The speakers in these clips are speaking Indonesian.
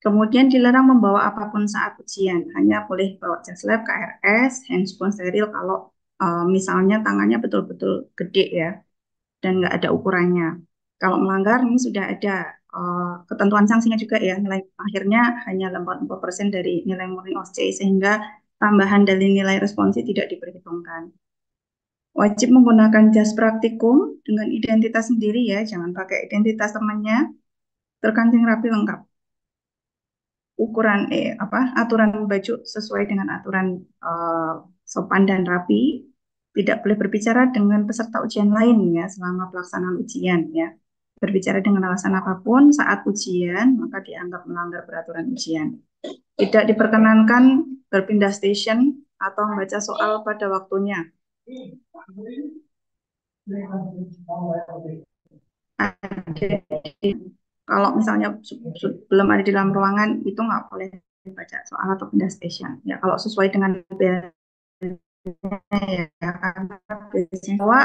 Kemudian dilarang membawa apapun saat ujian, hanya boleh bawa jas lab, KRS, handphone steril kalau misalnya tangannya betul-betul gede ya dan nggak ada ukurannya. Kalau melanggar ini sudah ada ketentuan sanksinya juga ya, nilai akhirnya hanya 84% dari nilai murni OSCE sehingga tambahan dari nilai responsi tidak diperhitungkan. Wajib menggunakan jas praktikum dengan identitas sendiri ya, jangan pakai identitas temannya, terkancing rapi lengkap. Ukuran aturan baju sesuai dengan aturan sopan dan rapi, tidak boleh berbicara dengan peserta ujian lain ya selama pelaksanaan ujian ya. Berbicara dengan alasan apapun saat ujian maka dianggap melanggar peraturan ujian. Tidak diperkenankan berpindah station atau membaca soal pada waktunya. Kalau misalnya belum ada di dalam ruangan itu nggak boleh baca soal atau pindah station ya kalau sesuai dengan ya karena biasanya bahwa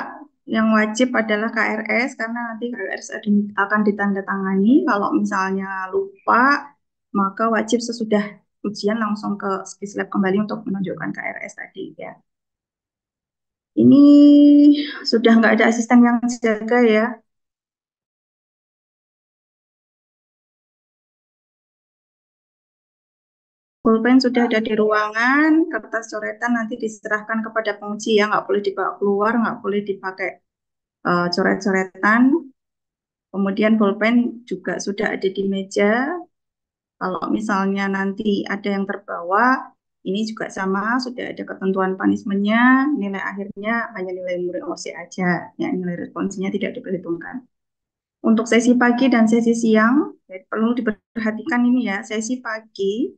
yang wajib adalah KRS karena nanti KRS akan ditandatangani kalau misalnya lupa maka wajib sesudah ujian langsung ke Skislab kembali untuk menunjukkan KRS tadi ya. Ini sudah nggak ada asisten yang jaga ya. Pulpen sudah ada di ruangan, kertas coretan nanti diserahkan kepada penguji ya, nggak boleh dibawa keluar, nggak boleh dipakai coret-coretan. Kemudian pulpen juga sudah ada di meja. Kalau misalnya nanti ada yang terbawa, ini juga sama, sudah ada ketentuan punishment-nya, nilai akhirnya hanya nilai murid OC aja, ya nilai responsinya tidak diperhitungkan. Untuk sesi pagi dan sesi siang, ya, perlu diperhatikan ini ya, sesi pagi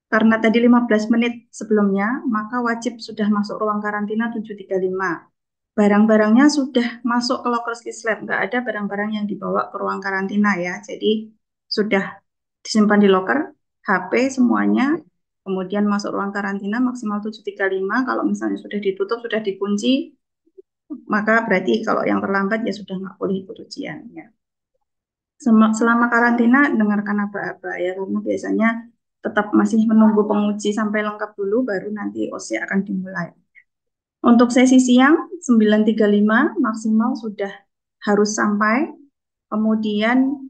karena tadi 15 menit sebelumnya, maka wajib sudah masuk ruang karantina 735. Barang-barangnya sudah masuk ke loker Skislab, nggak ada barang-barang yang dibawa ke ruang karantina ya. Jadi sudah disimpan di loker, HP semuanya, kemudian masuk ruang karantina maksimal 735. Kalau misalnya sudah ditutup, sudah dikunci, maka berarti kalau yang terlambat ya sudah nggak boleh ikut ujian ya. Selama karantina dengarkan apa-apa ya, karena biasanya tetap masih menunggu penguji sampai lengkap dulu, baru nanti OC akan dimulai. Untuk sesi siang 9.35 maksimal sudah harus sampai, kemudian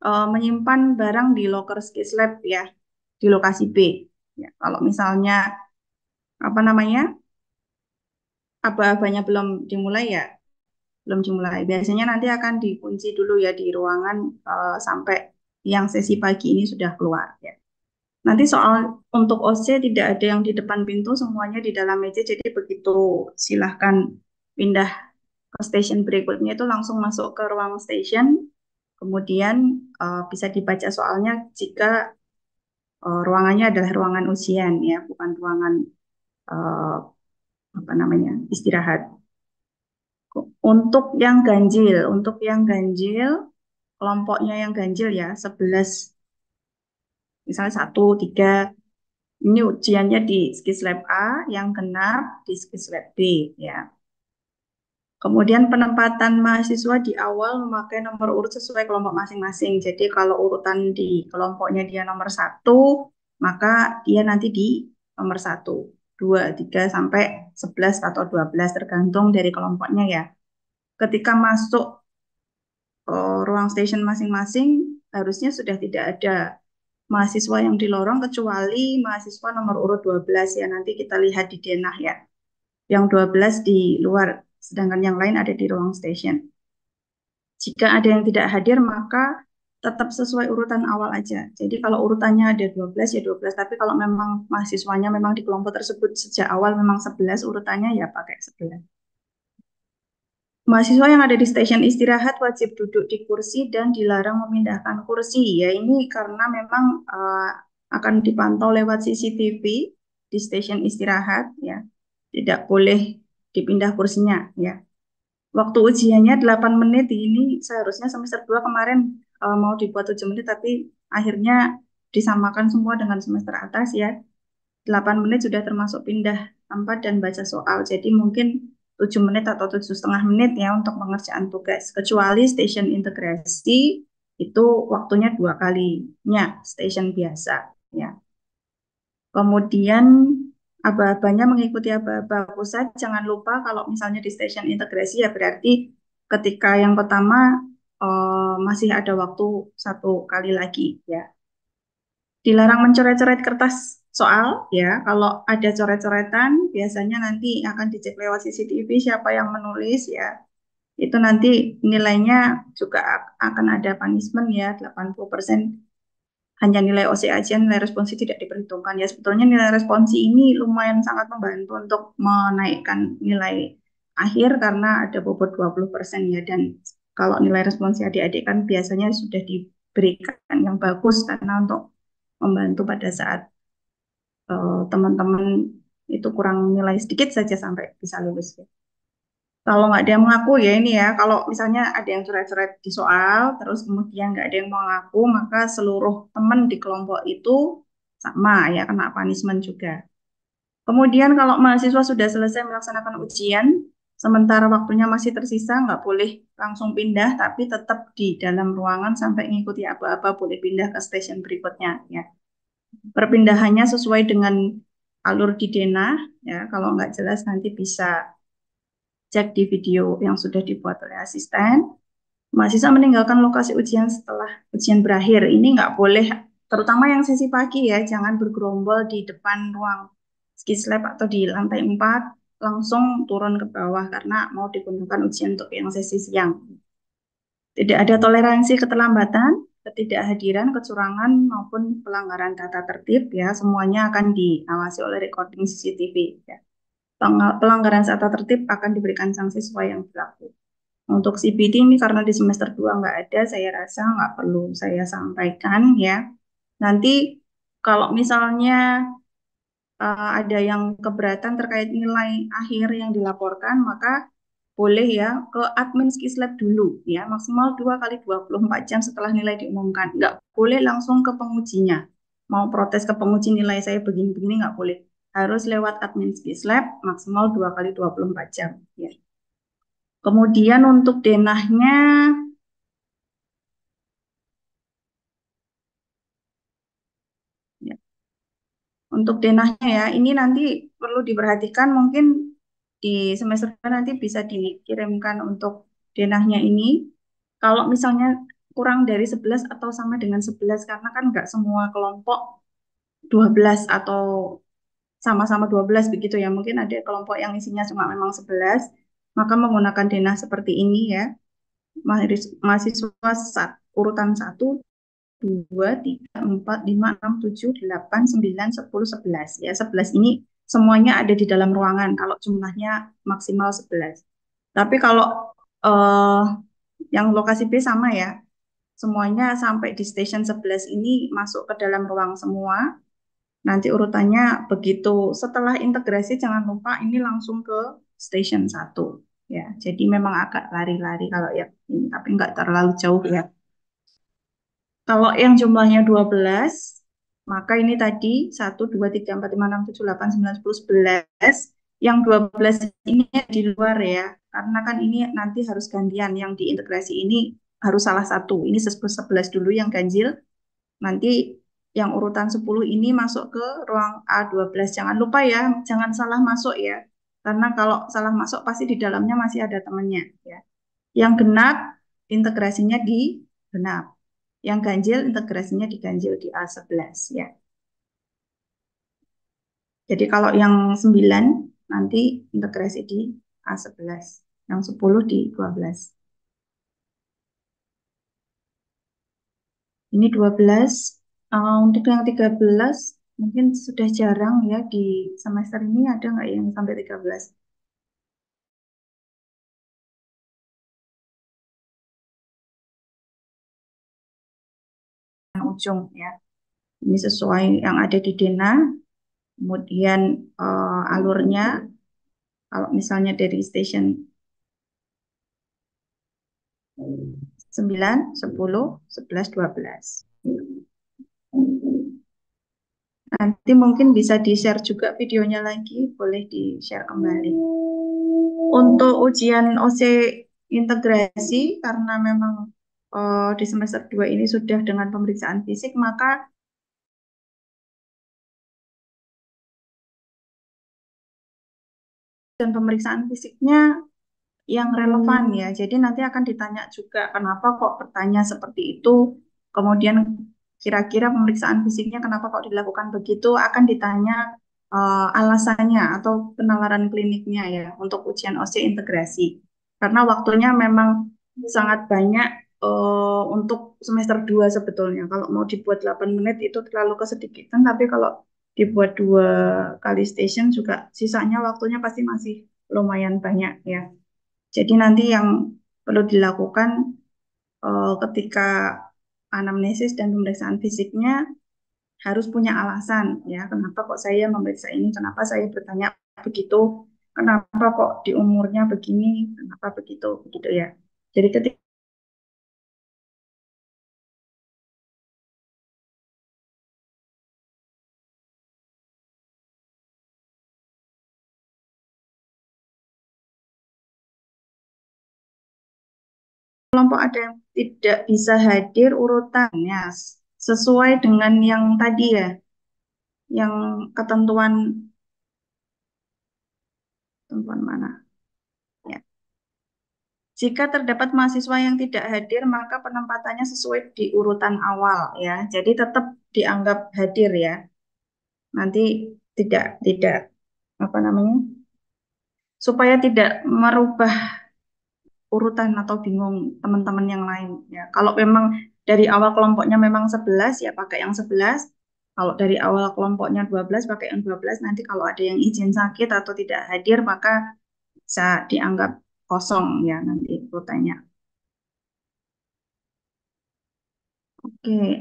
menyimpan barang di loker Skislab ya, di lokasi B. Ya, kalau misalnya apa namanya aba-abanya belum dimulai ya, belum dimulai. Biasanya nanti akan dikunci dulu ya di ruangan sampai yang sesi pagi ini sudah keluar ya. Nanti soal untuk OC tidak ada yang di depan pintu, semuanya di dalam meja. Jadi begitu silahkan pindah ke station berikutnya itu langsung masuk ke ruang station. Kemudian bisa dibaca soalnya jika ruangannya adalah ruangan ujian ya, bukan ruangan uh, apa namanya istirahat. Untuk yang ganjil, kelompoknya yang ganjil ya 11, misalnya 1, 3. Ini ujiannya di Skislab A, yang genap di Skislab B ya. Kemudian penempatan mahasiswa di awal memakai nomor urut sesuai kelompok masing-masing. Jadi kalau urutan di kelompoknya dia nomor 1, maka dia nanti di nomor 1, 2, 3, sampai 11 atau 12 tergantung dari kelompoknya ya. Ketika masuk ruang station masing-masing, harusnya sudah tidak ada mahasiswa yang di lorong kecuali mahasiswa nomor urut 12 ya. Nanti kita lihat di denah ya. Yang 12 di luar, sedangkan yang lain ada di ruang station. Jika ada yang tidak hadir, maka tetap sesuai urutan awal aja. Jadi kalau urutannya ada 12 ya 12, tapi kalau memang mahasiswanya memang di kelompok tersebut sejak awal memang 11 urutannya ya pakai 11. Mahasiswa yang ada di stasiun istirahat wajib duduk di kursi dan dilarang memindahkan kursi. Ya ini karena memang akan dipantau lewat CCTV di stasiun istirahat ya. Tidak boleh dipindah kursinya ya. Waktu ujiannya 8 menit ini seharusnya semester 2 kemarin mau dibuat 7 menit tapi akhirnya disamakan semua dengan semester atas ya. 8 menit sudah termasuk pindah tempat dan baca soal. Jadi mungkin 7 menit atau 7,5 menit ya untuk pengerjaan tugas. Kecuali stasiun integrasi Itu waktunya 2 kalinya station biasa ya. Kemudian aba-abanya mengikuti aba-aba pusat. Jangan lupa kalau misalnya di stasiun integrasi ya berarti ketika yang pertama masih ada waktu 1 kali lagi ya. Dilarang mencoret-coret kertas soal ya. Kalau ada coret-coretan biasanya nanti akan dicek lewat CCTV siapa yang menulis ya. Itu nanti nilainya juga akan ada punishment ya 80%. Hanya nilai OC aja, nilai responsi tidak diperhitungkan. Ya sebetulnya nilai responsi ini lumayan sangat membantu untuk menaikkan nilai akhir karena ada bobot 20% ya. Dan kalau nilai responsi adik-adik kan biasanya sudah diberikan yang bagus karena untuk membantu pada saat teman-teman itu kurang nilai sedikit saja sampai bisa lulus ya. Kalau nggak ada yang mengaku ya ini ya, kalau misalnya ada yang coret-coret di soal, terus kemudian nggak ada yang mengaku, maka seluruh teman di kelompok itu sama ya, kena punishment juga. Kemudian kalau mahasiswa sudah selesai melaksanakan ujian, sementara waktunya masih tersisa, nggak boleh langsung pindah, tapi tetap di dalam ruangan sampai mengikuti apa-apa, boleh pindah ke stasiun berikutnya ya. Perpindahannya sesuai dengan alur di denah, ya, kalau nggak jelas nanti bisa cek di video yang sudah dibuat oleh asisten. Mahasiswa meninggalkan lokasi ujian setelah ujian berakhir. Ini nggak boleh, terutama yang sesi pagi ya, jangan bergerombol di depan ruang skis lab atau di lantai 4, langsung turun ke bawah karena mau digunakan ujian untuk yang sesi siang. Tidak ada toleransi keterlambatan, ketidakhadiran, kecurangan maupun pelanggaran tata tertib ya, semuanya akan diawasi oleh recording CCTV ya. Pelanggaran tata tertib akan diberikan sanksi sesuai yang berlaku. Untuk CPT ini karena di semester 2 nggak ada, saya rasa nggak perlu saya sampaikan ya. Nanti kalau misalnya ada yang keberatan terkait nilai akhir yang dilaporkan, maka boleh ya ke admin Skislab dulu ya, maksimal 2 kali 24 jam setelah nilai diumumkan. Nggak boleh langsung ke pengujinya. Mau protes ke penguji nilai saya begini-begini nggak boleh. Harus lewat admin Skislab maksimal 2 kali 24 jam ya. Kemudian untuk denahnya ya, untuk denahnya ya, ini nanti perlu diperhatikan mungkin di semester depan nanti bisa dikirimkan untuk denahnya ini. Kalau misalnya kurang dari 11 atau sama dengan 11 karena kan nggak semua kelompok 12 atau sama-sama 12 begitu ya. Mungkin ada kelompok yang isinya cuma memang 11, maka menggunakan denah seperti ini ya. Mahasiswa urutan 1, 2, 3, 4, 5, 6, 7, 8, 9, 10, 11. Ya, 11 ini semuanya ada di dalam ruangan kalau jumlahnya maksimal 11. Tapi kalau eh, yang lokasi B sama ya, semuanya sampai di station 11 ini masuk ke dalam ruang semua. Nanti urutannya begitu. Setelah integrasi jangan lupa ini langsung ke station 1. Ya, jadi memang agak lari-lari kalau ya ini, tapi nggak terlalu jauh ya. Kalau yang jumlahnya 12, maka ini tadi 1, 2, 3, 4, 5, 6, 7, 8, 9, 10, 11. Yang 12 ini di luar ya, karena kan ini nanti harus gantian. Yang diintegrasi ini harus salah satu. Ini 11 dulu yang ganjil. Nanti yang urutan 10 ini masuk ke ruang A12. Jangan lupa ya, jangan salah masuk ya. Karena kalau salah masuk pasti di dalamnya masih ada temannya ya. Yang genap integrasinya di genap. Yang ganjil integrasinya diganjil di A11 ya. Jadi kalau yang 9 nanti integrasi di A11, yang 10 di 12. Ini 12. Untuk yang 13 mungkin sudah jarang ya di semester ini, ada nggak yang sampai 13? Yang ujung ya. Ini sesuai yang ada di Dena. Kemudian alurnya kalau misalnya dari station 9, 10, 11, 12. Nanti mungkin bisa di-share juga videonya lagi, boleh di-share kembali. Untuk ujian OC integrasi, karena memang di semester 2 ini sudah dengan pemeriksaan fisik, maka dan pemeriksaan fisiknya yang relevan ya. Jadi nanti akan ditanya juga kenapa kok bertanya seperti itu. Kemudian kira-kira pemeriksaan fisiknya kenapa kok dilakukan begitu akan ditanya alasannya atau penalaran kliniknya ya untuk ujian OSCE integrasi. Karena waktunya memang sangat banyak untuk semester 2 sebetulnya. Kalau mau dibuat 8 menit itu terlalu kesedikitan, tapi kalau dibuat 2 kali station juga sisanya waktunya pasti masih lumayan banyak ya. Jadi nanti yang perlu dilakukan ketika anamnesis dan pemeriksaan fisiknya harus punya alasan ya, kenapa kok saya memeriksa ini, kenapa saya bertanya begitu, kenapa kok di umurnya begini, kenapa begitu, begitu ya. Jadi ketika kelompok ada yang tidak bisa hadir urutannya sesuai dengan yang tadi ya, yang ketentuan ketentuan mana? Ya. Jika terdapat mahasiswa yang tidak hadir, maka penempatannya sesuai di urutan awal ya. Jadi tetap dianggap hadir ya. Nanti tidak apa namanya? Supaya tidak merubah urutan atau bingung teman-teman yang lain ya. Kalau memang dari awal kelompoknya memang 11 ya pakai yang 11. Kalau dari awal kelompoknya 12 pakai yang 12. Nanti kalau ada yang izin sakit atau tidak hadir maka bisa dianggap kosong ya nanti urutannya. Oke,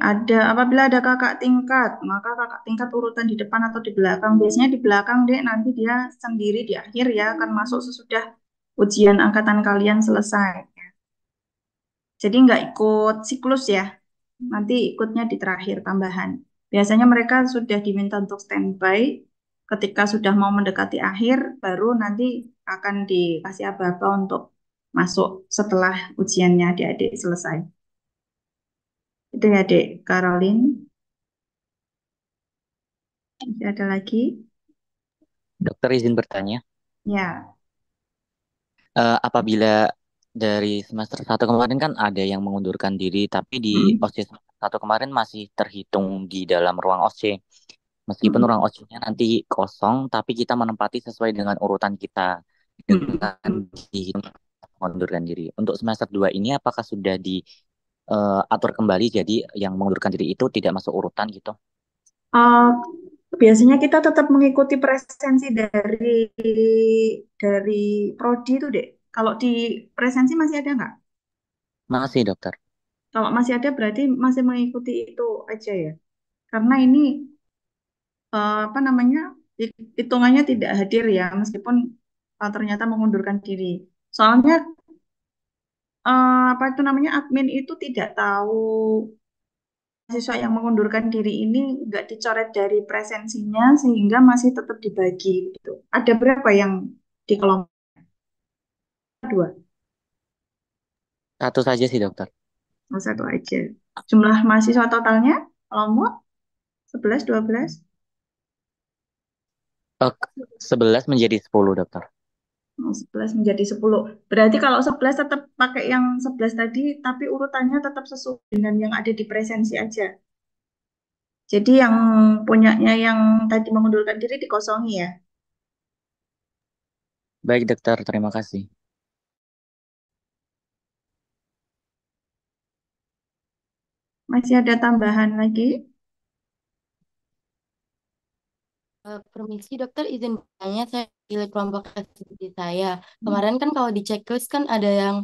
apabila ada kakak tingkat, maka kakak tingkat urutan di depan atau di belakang. Biasanya di belakang, Dek, nanti dia sendiri di akhir ya akan masuk sesudah ujian angkatan kalian selesai. Jadi nggak ikut siklus ya, nanti ikutnya di terakhir tambahan. Biasanya mereka sudah diminta untuk standby, ketika sudah mau mendekati akhir, baru nanti akan dikasih aba-aba untuk masuk setelah ujiannya adik-adik selesai. Itu ya, Dek. Caroline, masih ada lagi? Dokter izin bertanya, Ya. apabila dari semester satu kemarin kan ada yang mengundurkan diri, tapi di Mm, OSCE semester satu kemarin masih terhitung di dalam ruang OSCE. Meskipun ruang mm, OSCE-nya nanti kosong, tapi kita menempati sesuai dengan urutan kita mm, dengan dihitung mengundurkan diri. Untuk semester 2 ini apakah sudah diatur kembali jadi yang mengundurkan diri itu tidak masuk urutan gitu? Uh, biasanya kita tetap mengikuti presensi dari prodi itu, Dek. Kalau di presensi masih ada nggak? Masih, dokter. Kalau masih ada berarti masih mengikuti itu aja ya. Karena ini apa namanya hitungannya tidak hadir ya, meskipun ternyata mengundurkan diri. Soalnya apa itu namanya admin itu tidak tahu mahasiswa yang mengundurkan diri ini nggak dicoret dari presensinya sehingga masih tetap dibagi gitu. Ada berapa yang di kelompok dua? Satu saja sih, dokter. Oh, satu aja. Jumlah mahasiswa totalnya kelompok 11, 12? Eh, 11 menjadi 10, dokter. Oh, 11 menjadi 10. Berarti kalau 11 tetap pakai yang 11 tadi, tapi urutannya tetap sesuai dengan yang ada di presensi aja. Jadi yang punyanya yang tadi mengundurkan diri dikosongi ya. Baik, dokter. Terima kasih. Masih ada tambahan lagi? Permisi dokter, izin bertanya, saya pilih kelompok aktivitas saya. Kemarin kan kalau di checklist kan ada yang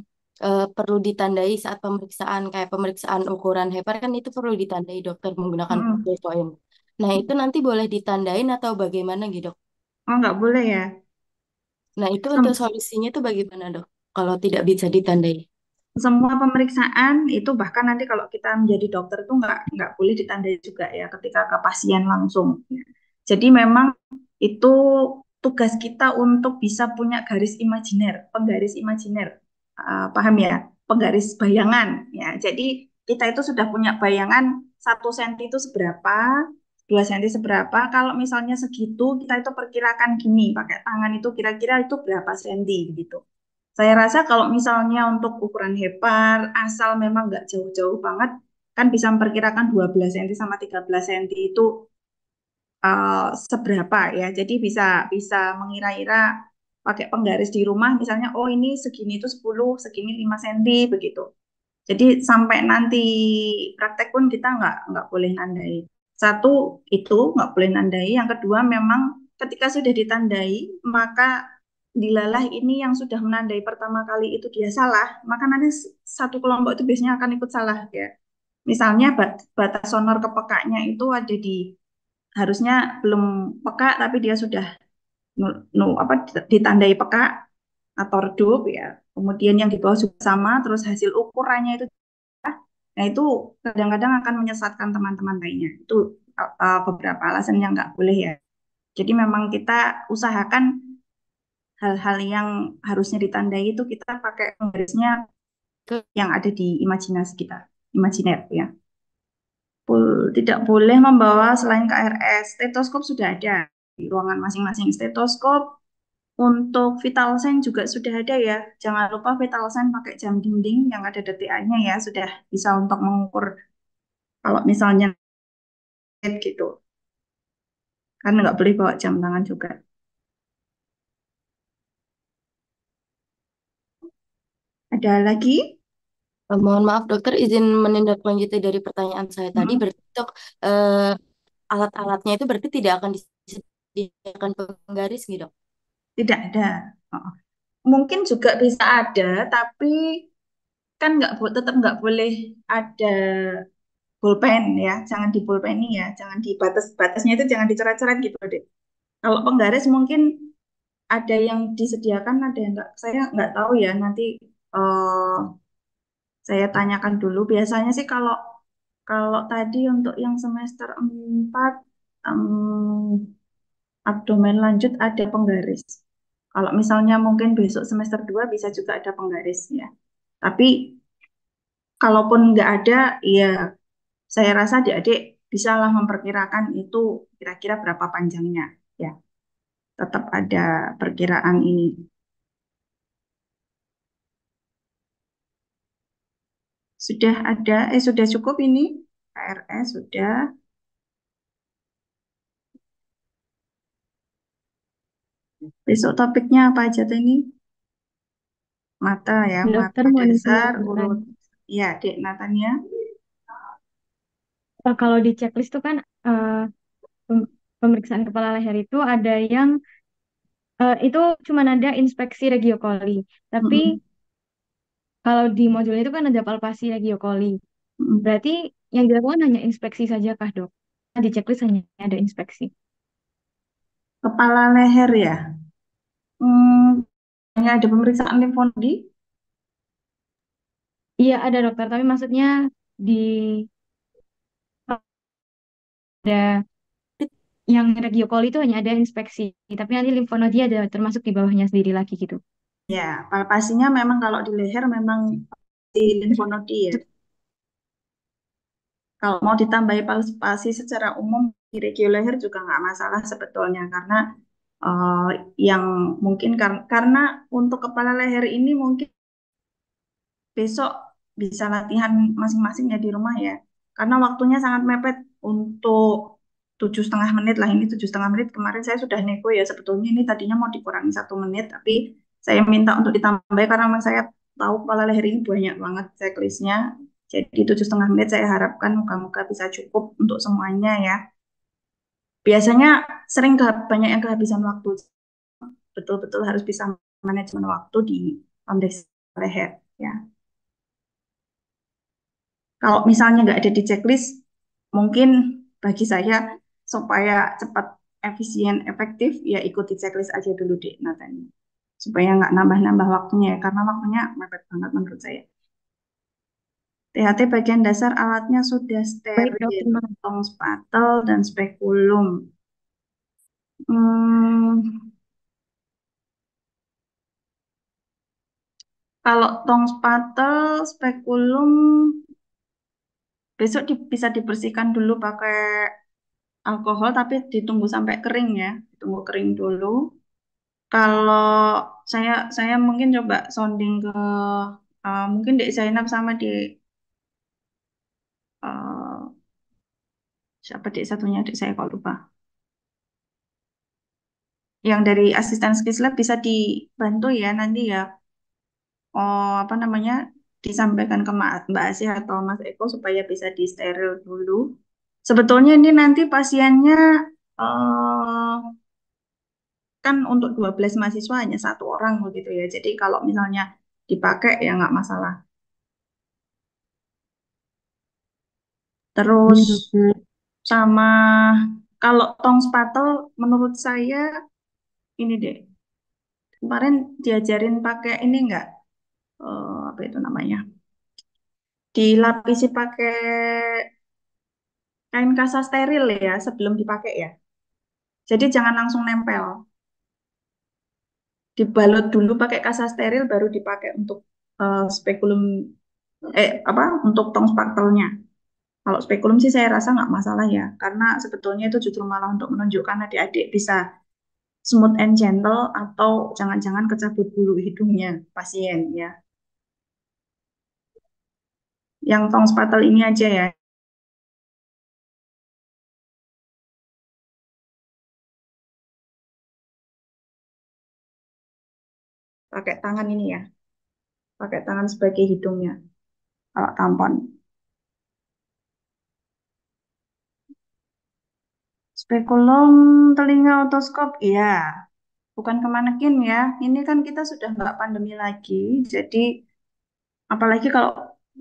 perlu ditandai saat pemeriksaan, kayak pemeriksaan ukuran HEPAR kan itu perlu ditandai dokter menggunakan Mm-mm. poin. Nah itu nanti boleh ditandain atau bagaimana gitu dok? Oh, nggak boleh ya. Nah itu untuk Sem- solusinya itu bagaimana dok? Kalau tidak bisa ditandai. Semua pemeriksaan itu bahkan nanti kalau kita menjadi dokter itu nggak boleh ditandai juga ya ketika ke pasien langsung. Ya. Jadi memang itu tugas kita untuk bisa punya garis imajiner, penggaris imajiner. Paham ya? penggaris bayangan ya. Jadi kita itu sudah punya bayangan 1 senti itu seberapa, 2 senti seberapa. Kalau misalnya segitu, kita itu perkirakan gini, pakai tangan itu kira-kira itu berapa senti gitu. Saya rasa kalau misalnya untuk ukuran hepar, asal memang nggak jauh-jauh banget, kan bisa memperkirakan 12 senti sama 13 senti itu seberapa ya. Jadi bisa bisa mengira-ira pakai penggaris di rumah, misalnya, oh ini segini itu 10, segini 5 senti begitu. Jadi sampai nanti praktek pun kita nggak boleh nandai. Satu itu nggak boleh nandai. Yang kedua memang ketika sudah ditandai, maka dilalah ini yang sudah menandai pertama kali itu dia salah, maka nanti satu kelompok itu biasanya akan ikut salah ya. Misalnya batas sonor kepekanya itu ada di harusnya belum peka tapi dia sudah apa ditandai peka atau redup ya. Kemudian yang di bawah juga sama, terus hasil ukurannya itu, nah itu kadang-kadang akan menyesatkan teman-teman lainnya. Itu beberapa alasan yang nggak boleh ya. Jadi memang kita usahakan hal-hal yang harusnya ditandai itu kita pakai penggarisnya Ke yang ada di imajinasi kita, imajiner ya. Tidak boleh membawa selain KRS. Stetoskop sudah ada di ruangan masing-masing. Stetoskop untuk vital sign juga sudah ada ya. Jangan lupa vital sign pakai jam dinding yang ada DTA-nya ya. Sudah bisa untuk mengukur kalau misalnya gitu. Karena nggak boleh bawa jam tangan juga. Ada lagi? Mohon maaf dokter, izin menindaklanjuti dari pertanyaan saya tadi. Hmm, Berarti dok, eh, alat-alatnya itu berarti tidak akan disediakan penggaris gitu dok? tidak ada. Oh. Mungkin juga bisa ada, tapi kan tetap nggak boleh ada pulpen ya. Jangan di pulpen ya. Jangan di batasnya itu jangan dicoret-coret gitu deh. Kalau penggaris mungkin ada yang disediakan, ada yang enggak. Saya nggak tahu ya. Nanti eh, saya tanyakan dulu. Biasanya sih kalau kalau tadi untuk yang semester 4 abdomen lanjut ada penggaris. Kalau misalnya mungkin besok semester 2 bisa juga ada penggaris ya. Tapi kalaupun nggak ada, ya saya rasa adik-adik bisalah memperkirakan itu kira-kira berapa panjangnya. Ya, tetap ada perkiraan ini. Sudah ada, sudah cukup ini. KRS sudah. Besok topiknya apa aja tuh ini? Mata ya, Dokter mata mau izin dasar, tambahan. urut. Ya, Dek Natania. Kalau di checklist itu kan pemeriksaan kepala leher itu ada yang itu cuma ada inspeksi regiokoli. Tapi Mm-mm. kalau di modul itu kan ada palpasi regiokoli. Mm-mm. Berarti yang dilakukan hanya inspeksi saja kah, Dok? Di checklist hanya ada inspeksi. Kepala leher ya. Hmm, hanya ada pemeriksaan limfonodi. Iya ada dokter, tapi maksudnya di ada yang regiokoli itu hanya ada inspeksi, tapi nanti limfonodi ada termasuk di bawahnya sendiri lagi gitu. Ya, palpasinya memang kalau di leher memang di limfonodi ya. Kalau mau ditambahi palpasi secara umum di regio leher juga nggak masalah sebetulnya karena eh, yang mungkin karena untuk kepala leher ini mungkin besok bisa latihan masing-masing ya di rumah ya. Karena waktunya sangat mepet untuk 7,5 menit lah. Ini 7,5 menit. Kemarin saya sudah nego ya sebetulnya ini tadinya mau dikurangi 1 menit, tapi saya minta untuk ditambah karena memang saya tahu kepala leher ini banyak banget checklistnya. Jadi 7,5 menit saya harapkan moga-moga bisa cukup untuk semuanya ya. Biasanya sering banyak yang kehabisan waktu. Betul-betul harus bisa manajemen waktu di pemeriksaan leher ya. Kalau misalnya nggak ada di checklist, mungkin bagi saya supaya cepat, efisien, efektif, ya ikuti checklist aja dulu deh Natanya. Supaya nggak nambah-nambah waktunya ya, karena waktunya mepet banget menurut saya. THT bagian dasar alatnya sudah Baik, Dok, steril, terima kasih. tong spatel dan spekulum. Hmm, Kalau tong spatel, spekulum besok bisa dibersihkan dulu pakai alkohol, tapi ditunggu sampai kering ya, ditunggu kering dulu. Kalau saya mungkin coba sounding ke mungkin Dek Zainab sama di eh, siapa Dek satunya Dek saya kok lupa. Yang dari asisten Skislab bisa dibantu ya nanti ya. Oh, apa namanya? Disampaikan ke Mbak Asih atau Mas Eko supaya bisa disteril dulu. Sebetulnya ini nanti pasiennya eh, kan untuk 12 mahasiswa hanya satu orang begitu ya. Jadi kalau misalnya dipakai ya nggak masalah. Iya, Terus dokter. sama kalau tong spatel menurut saya ini deh. Kemarin diajarin pakai ini nggak? Apa itu namanya? Dilapisi pakai kain kasa steril ya sebelum dipakai ya. Jadi jangan langsung nempel. Dibalut dulu pakai kasa steril baru dipakai untuk spekulum apa untuk tong spatelnya. Kalau spekulum sih saya rasa nggak masalah ya, karena sebetulnya itu justru malah untuk menunjukkan adik-adik bisa smooth and gentle atau jangan-jangan kecabut bulu hidungnya pasien ya. Yang tong spatel ini aja ya, pakai tangan ini ya, pakai tangan sebagai hidungnya kalau tampon. Spekulum telinga otoskop, iya. Bukan ke manekin ya. Ini kan kita sudah nggak pandemi lagi. Jadi apalagi kalau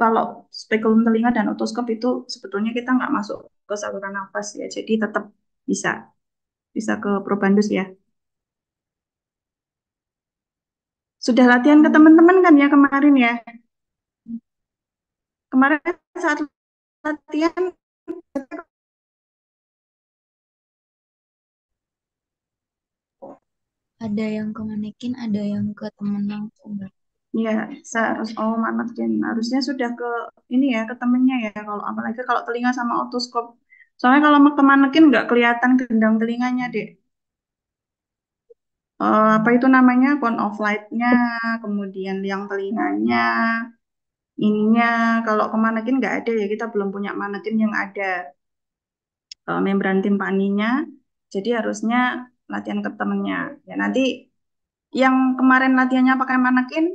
kalau spekulum telinga dan otoskop itu sebetulnya kita nggak masuk ke saluran nafas ya. Jadi tetap bisa bisa ke probandus ya. Sudah latihan ke teman-teman kan ya kemarin ya. Kemarin saat latihan Ada yang ke manekin, ada yang ke temen langsung, Mbak. ya manekin harusnya sudah ke ini ya ke temennya ya. Kalau apalagi kalau telinga sama otoskop. Soalnya kalau ke manekin nggak kelihatan gendang telinganya deh. Apa itu namanya cone of light-nya, kemudian liang telinganya, ininya. Kalau ke manekin nggak ada ya, kita belum punya manekin yang ada membran timpaninya. Jadi harusnya latihan ke temennya. Ya nanti yang kemarin latihannya pakai manekin,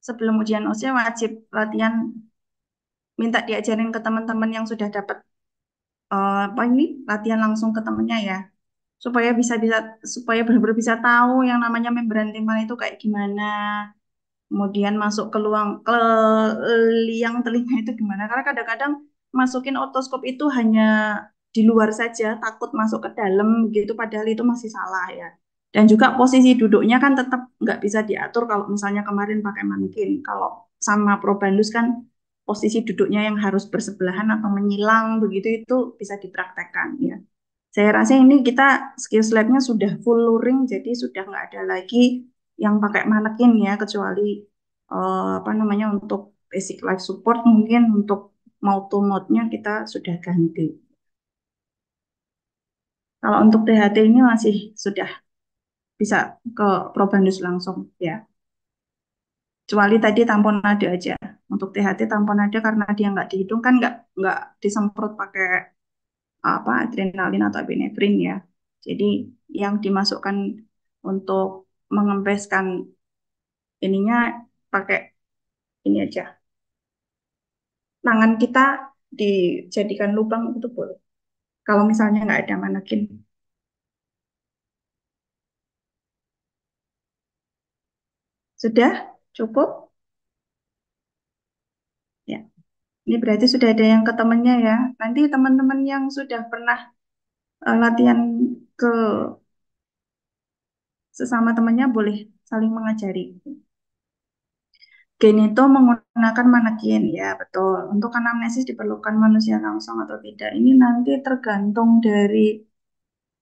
sebelum ujian OSCE wajib latihan minta diajarin ke teman-teman yang sudah dapat apa ini latihan langsung ke temennya ya supaya bisa supaya benar-benar bisa tahu yang namanya membran timpani itu kayak gimana. Kemudian masuk ke liang telinga itu gimana? Karena kadang-kadang masukin otoskop itu hanya di luar saja, takut masuk ke dalam gitu, padahal itu masih salah ya. Dan juga posisi duduknya kan tetap nggak bisa diatur kalau misalnya kemarin pakai mannequin. Kalau sama probandus kan posisi duduknya yang harus bersebelahan atau menyilang begitu itu bisa dipraktekkan ya. Saya rasa ini kita skill lab-nya sudah full luring, jadi sudah nggak ada lagi yang pakai manekin ya, kecuali apa namanya untuk basic life support mungkin untuk to mode-nya kita sudah ganti. Kalau untuk THT ini masih sudah bisa ke probandus langsung ya. Kecuali tadi tamponade aja. Untuk THT tamponade karena dia nggak dihitung kan nggak disemprot pakai apa adrenalin atau epinefrin ya. Jadi yang dimasukkan untuk mengempeskan ininya pakai ini aja. Tangan kita dijadikan lubang itu boleh. Kalau misalnya nggak ada manekin. Sudah cukup? Ya. Ini berarti sudah ada yang ke temennya ya. Nanti teman-teman yang sudah pernah latihan ke sesama temannya boleh saling mengajari. Genito menggunakan manekin, ya betul. Untuk anamnesis diperlukan manusia langsung atau tidak. Ini nanti tergantung dari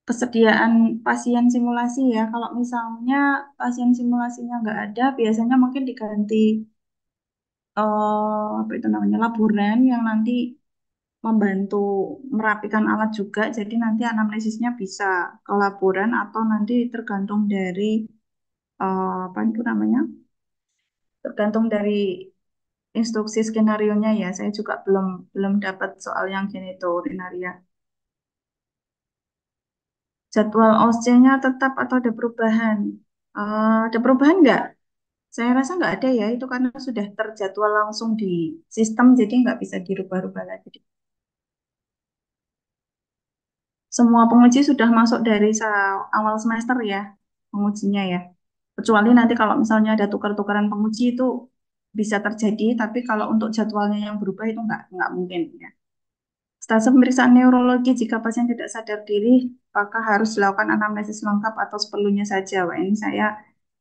kesediaan pasien simulasi ya. Kalau misalnya pasien simulasinya nggak ada, biasanya mungkin diganti apa itu namanya laboran yang nanti membantu merapikan alat juga. Jadi nanti anamnesisnya bisa ke laboran atau nanti tergantung dari apa itu namanya? Tergantung dari instruksi skenario-nya ya. Saya juga belum belum dapat soal yang genitourinaria. Jadwal OC-nya tetap atau ada perubahan? Ada perubahan nggak? Saya rasa nggak ada ya, itu karena sudah terjadwal langsung di sistem, jadi nggak bisa dirubah-rubah lagi. Semua penguji sudah masuk dari awal semester ya, pengujinya ya. Kecuali nanti kalau misalnya ada tukar-tukaran penguji itu bisa terjadi, tapi kalau untuk jadwalnya yang berubah itu nggak mungkin ya. Stase pemeriksaan neurologi jika pasien tidak sadar diri, apakah harus dilakukan anamnesis lengkap atau seperlunya saja? Wah, ini saya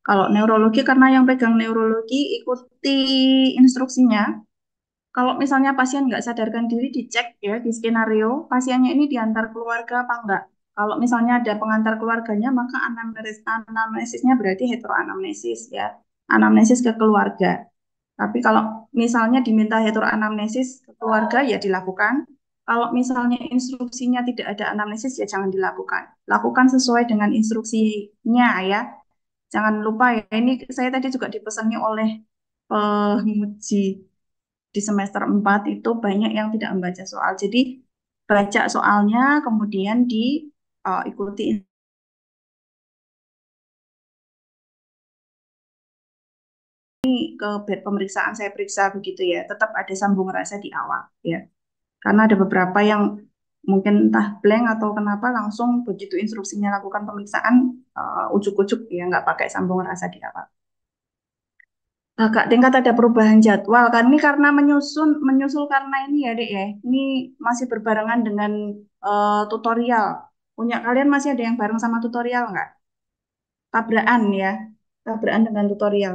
kalau neurologi karena yang pegang neurologi ikuti instruksinya. Kalau misalnya pasien nggak sadarkan diri, dicek ya di skenario, pasiennya ini diantar keluarga apa enggak. Kalau misalnya ada pengantar keluarganya, maka anamnesisnya berarti heteroanamnesis ya. Anamnesis ke keluarga. Tapi kalau misalnya diminta heteroanamnesis ke keluarga, ya dilakukan. Kalau misalnya instruksinya tidak ada anamnesis, ya jangan dilakukan. Lakukan sesuai dengan instruksinya ya. Jangan lupa ya, ini saya tadi juga dipesannya oleh penguji di semester 4 itu banyak yang tidak membaca soal. Jadi baca soalnya, kemudian diikuti ke bed pemeriksaan saya periksa begitu ya. Tetap ada sambung rasa di awal ya. Karena ada beberapa yang mungkin entah blank atau kenapa langsung begitu instruksinya lakukan pemeriksaan ujuk-ujuk ya nggak pakai sambung rasa di awal. Kakak tingkat ada perubahan jadwal kan ini karena menyusul karena ini ya Dek ya. Ini masih berbarengan dengan tutorial. Punya kalian masih ada yang bareng sama tutorial nggak? Tabrakan ya. Tabrakan dengan tutorial.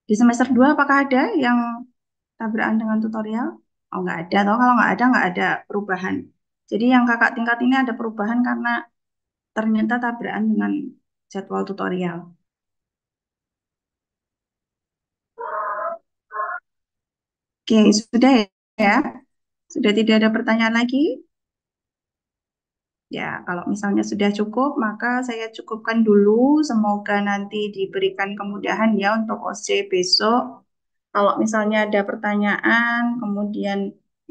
Di semester 2 apakah ada yang tabrakan dengan tutorial? Oh nggak ada. Atau kalau nggak ada perubahan. Jadi yang kakak tingkat ini ada perubahan karena ternyata tabrakan dengan jadwal tutorial. Oke, sudah ya. Sudah tidak ada pertanyaan lagi. Ya, kalau misalnya sudah cukup, maka saya cukupkan dulu. Semoga nanti diberikan kemudahan ya untuk OC besok. Kalau misalnya ada pertanyaan, kemudian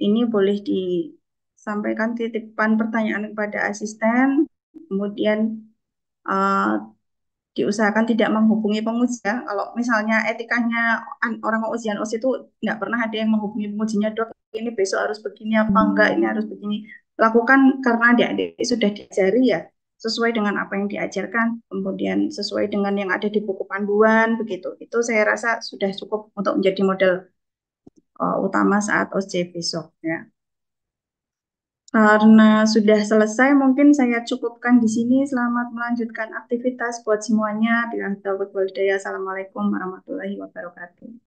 ini boleh disampaikan titipan pertanyaan kepada asisten. Kemudian eh, diusahakan tidak menghubungi penguji ya. Kalau misalnya etikanya orang ujian OSI itu nggak pernah ada yang menghubungi pengujinya, dok ini besok harus begini apa enggak, ini harus begini. Lakukan karena adik-adik sudah diajari ya, sesuai dengan apa yang diajarkan, kemudian sesuai dengan yang ada di buku panduan, begitu. Itu saya rasa sudah cukup untuk menjadi model utama saat OSCE besok ya. Karena sudah selesai, mungkin saya cukupkan di sini. Selamat melanjutkan aktivitas buat semuanya. Bila Assalamualaikum warahmatullahi wabarakatuh.